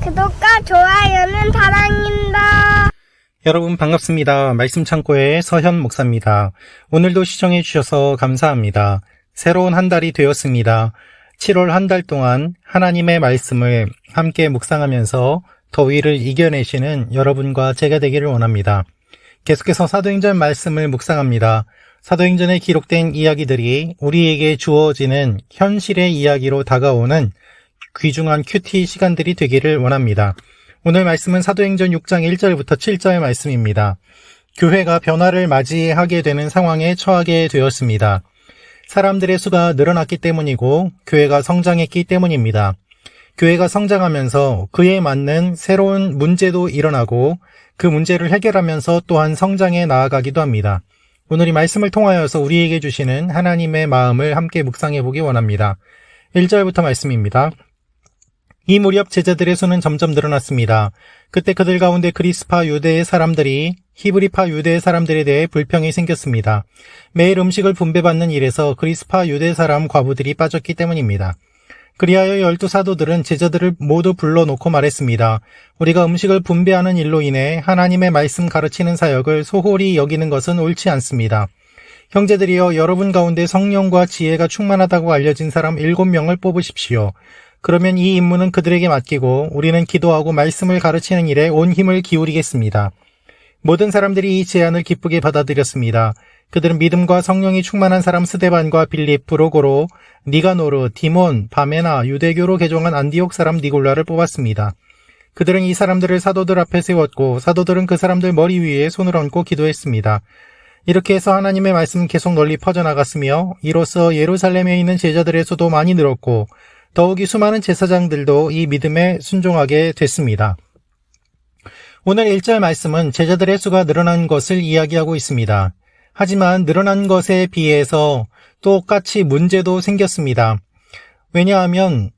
구독과 좋아요는 사랑입니다. 여러분 반갑습니다. 말씀 창고의 서현 목사입니다. 오늘도 시청해 주셔서 감사합니다. 새로운 한 달이 되었습니다. 7월 한 달 동안 하나님의 말씀을 함께 묵상하면서 더위를 이겨내시는 여러분과 제가 되기를 원합니다. 계속해서 사도행전 말씀을 묵상합니다. 사도행전에 기록된 이야기들이 우리에게 주어지는 현실의 이야기로 다가오는 귀중한 큐티 시간들이 되기를 원합니다. 오늘 말씀은 사도행전 6장 1절부터 7절 말씀입니다. 교회가 변화를 맞이하게 되는 상황에 처하게 되었습니다. 사람들의 수가 늘어났기 때문이고 교회가 성장했기 때문입니다. 교회가 성장하면서 그에 맞는 새로운 문제도 일어나고 그 문제를 해결하면서 또한 성장해 나아가기도 합니다. 오늘 이 말씀을 통하여서 우리에게 주시는 하나님의 마음을 함께 묵상해 보기 원합니다. 1절부터 말씀입니다. 이 무렵 제자들의 수는 점점 늘어났습니다. 그때 그들 가운데 그리스파 유대의 사람들이 히브리파 유대의 사람들에 대해 불평이 생겼습니다. 매일 음식을 분배받는 일에서 그리스파 유대 사람 과부들이 빠졌기 때문입니다. 그리하여 12 사도들은 제자들을 모두 불러놓고 말했습니다. 우리가 음식을 분배하는 일로 인해 하나님의 말씀 가르치는 사역을 소홀히 여기는 것은 옳지 않습니다. 형제들이여, 여러분 가운데 성령과 지혜가 충만하다고 알려진 사람 7명을 뽑으십시오. 그러면 이 임무는 그들에게 맡기고 우리는 기도하고 말씀을 가르치는 일에 온 힘을 기울이겠습니다. 모든 사람들이 이 제안을 기쁘게 받아들였습니다. 그들은 믿음과 성령이 충만한 사람 스데반과 빌립, 브로고로, 니가노르, 디몬, 바메나, 유대교로 개종한 안디옥 사람 니골라를 뽑았습니다. 그들은 이 사람들을 사도들 앞에 세웠고 사도들은 그 사람들 머리 위에 손을 얹고 기도했습니다. 이렇게 해서 하나님의 말씀은 계속 널리 퍼져나갔으며 이로써 예루살렘에 있는 제자들의 수도 많이 늘었고 더욱이 수많은 제사장들도 이 믿음에 순종하게 됐습니다. 오늘 1절 말씀은 제자들의 수가 늘어난 것을 이야기하고 있습니다. 하지만 늘어난 것에 비해서 똑같이 문제도 생겼습니다. 왜냐하면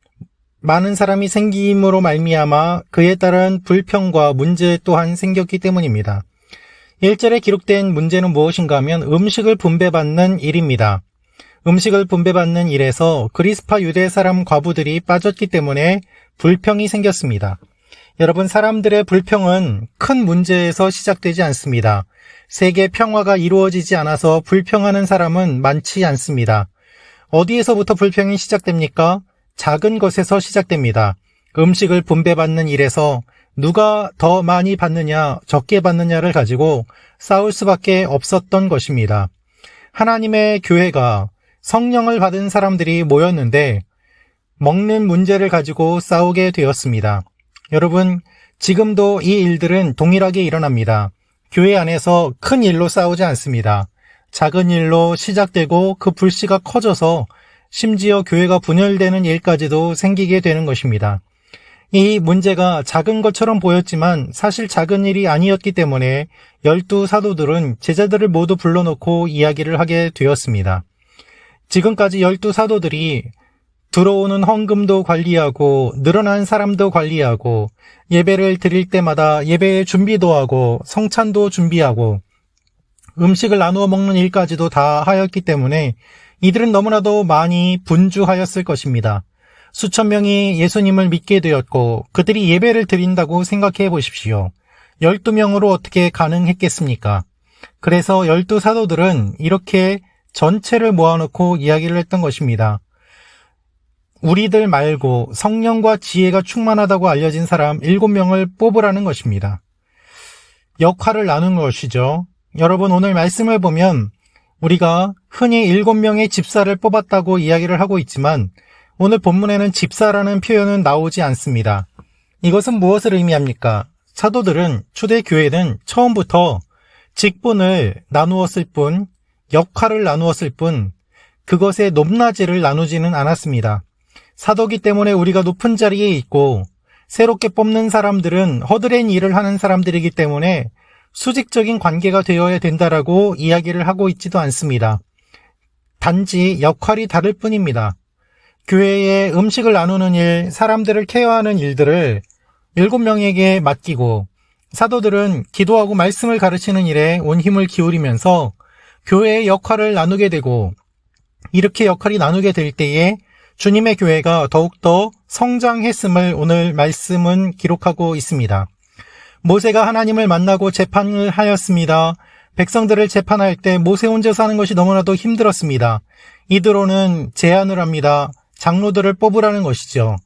많은 사람이 생김으로 말미암아 그에 따른 불평과 문제 또한 생겼기 때문입니다. 1절에 기록된 문제는 무엇인가 하면 음식을 분배받는 일입니다. 음식을 분배받는 일에서 그리스파 유대 사람 과부들이 빠졌기 때문에 불평이 생겼습니다. 여러분, 사람들의 불평은 큰 문제에서 시작되지 않습니다. 세계 평화가 이루어지지 않아서 불평하는 사람은 많지 않습니다. 어디에서부터 불평이 시작됩니까? 작은 것에서 시작됩니다. 음식을 분배받는 일에서 누가 더 많이 받느냐, 적게 받느냐를 가지고 싸울 수밖에 없었던 것입니다. 하나님의 교회가 성령을 받은 사람들이 모였는데 먹는 문제를 가지고 싸우게 되었습니다. 여러분, 지금도 이 일들은 동일하게 일어납니다. 교회 안에서 큰 일로 싸우지 않습니다. 작은 일로 시작되고 그 불씨가 커져서 심지어 교회가 분열되는 일까지도 생기게 되는 것입니다. 이 문제가 작은 것처럼 보였지만 사실 작은 일이 아니었기 때문에 12 사도들은 제자들을 모두 불러놓고 이야기를 하게 되었습니다. 지금까지 12 사도들이 들어오는 헌금도 관리하고 늘어난 사람도 관리하고 예배를 드릴 때마다 예배의 준비도 하고 성찬도 준비하고 음식을 나누어 먹는 일까지도 다 하였기 때문에 이들은 너무나도 많이 분주하였을 것입니다. 수천 명이 예수님을 믿게 되었고 그들이 예배를 드린다고 생각해 보십시오. 12명으로 어떻게 가능했겠습니까? 그래서 12 사도들은 이렇게 전체를 모아놓고 이야기를 했던 것입니다. 우리들 말고 성령과 지혜가 충만하다고 알려진 사람 7명을 뽑으라는 것입니다. 역할을 나눈 것이죠. 여러분, 오늘 말씀을 보면 우리가 흔히 7명의 집사를 뽑았다고 이야기를 하고 있지만 오늘 본문에는 집사라는 표현은 나오지 않습니다. 이것은 무엇을 의미합니까? 사도들은 초대교회는 처음부터 직분을 나누었을 뿐, 역할을 나누었을 뿐 그것의 높낮이를 나누지는 않았습니다. 사도기 때문에 우리가 높은 자리에 있고 새롭게 뽑는 사람들은 허드렛 일을 하는 사람들이기 때문에 수직적인 관계가 되어야 된다라고 이야기를 하고 있지도 않습니다. 단지 역할이 다를 뿐입니다. 교회에 음식을 나누는 일, 사람들을 케어하는 일들을 7명에게 맡기고 사도들은 기도하고 말씀을 가르치는 일에 온 힘을 기울이면서 교회의 역할을 나누게 되고 이렇게 역할이 나누게 될 때에 주님의 교회가 더욱더 성장했음을 오늘 말씀은 기록하고 있습니다. 모세가 하나님을 만나고 재판을 하였습니다. 백성들을 재판할 때 모세 혼자 사는 것이 너무나도 힘들었습니다. 이드로는 제안을 합니다. 장로들을 뽑으라는 것이죠.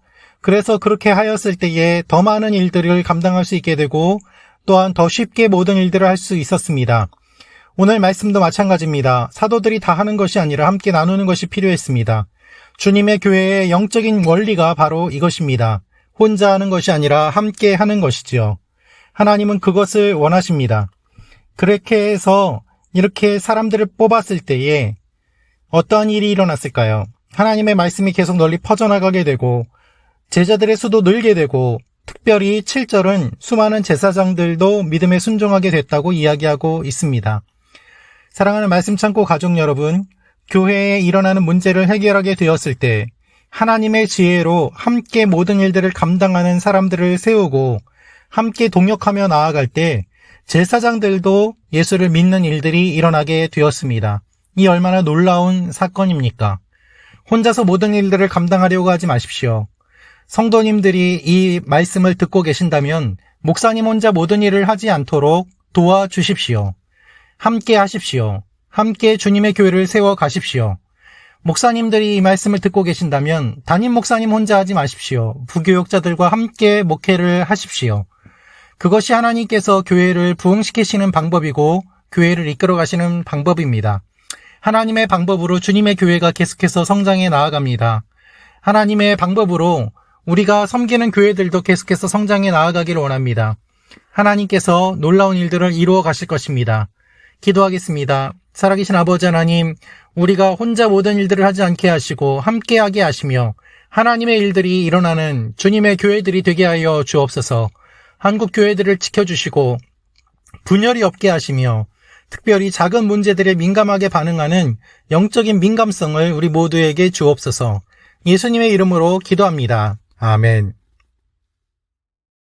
그래서 그렇게 하였을 때에 더 많은 일들을 감당할 수 있게 되고 또한 더 쉽게 모든 일들을 할 수 있었습니다. 오늘 말씀도 마찬가지입니다. 사도들이 다 하는 것이 아니라 함께 나누는 것이 필요했습니다. 주님의 교회의 영적인 원리가 바로 이것입니다. 혼자 하는 것이 아니라 함께 하는 것이지요. 하나님은 그것을 원하십니다. 그렇게 해서 이렇게 사람들을 뽑았을 때에 어떠한 일이 일어났을까요? 하나님의 말씀이 계속 널리 퍼져나가게 되고 제자들의 수도 늘게 되고 특별히 7절은 수많은 제사장들도 믿음에 순종하게 됐다고 이야기하고 있습니다. 사랑하는 말씀 창고 가족 여러분, 교회에 일어나는 문제를 해결하게 되었을 때 하나님의 지혜로 함께 모든 일들을 감당하는 사람들을 세우고 함께 동역하며 나아갈 때 제사장들도 예수를 믿는 일들이 일어나게 되었습니다. 이 얼마나 놀라운 사건입니까? 혼자서 모든 일들을 감당하려고 하지 마십시오. 성도님들이 이 말씀을 듣고 계신다면 목사님 혼자 모든 일을 하지 않도록 도와주십시오. 함께 하십시오. 함께 주님의 교회를 세워 가십시오. 목사님들이 이 말씀을 듣고 계신다면 담임 목사님 혼자 하지 마십시오. 부교육자들과 함께 목회를 하십시오. 그것이 하나님께서 교회를 부흥시키시는 방법이고 교회를 이끌어 가시는 방법입니다. 하나님의 방법으로 주님의 교회가 계속해서 성장해 나아갑니다. 하나님의 방법으로 우리가 섬기는 교회들도 계속해서 성장해 나아가기를 원합니다. 하나님께서 놀라운 일들을 이루어 가실 것입니다. 기도하겠습니다. 살아계신 아버지 하나님, 우리가 혼자 모든 일들을 하지 않게 하시고 함께하게 하시며 하나님의 일들이 일어나는 주님의 교회들이 되게 하여 주옵소서. 한국 교회들을 지켜주시고 분열이 없게 하시며 특별히 작은 문제들에 민감하게 반응하는 영적인 민감성을 우리 모두에게 주옵소서. 예수님의 이름으로 기도합니다. 아멘.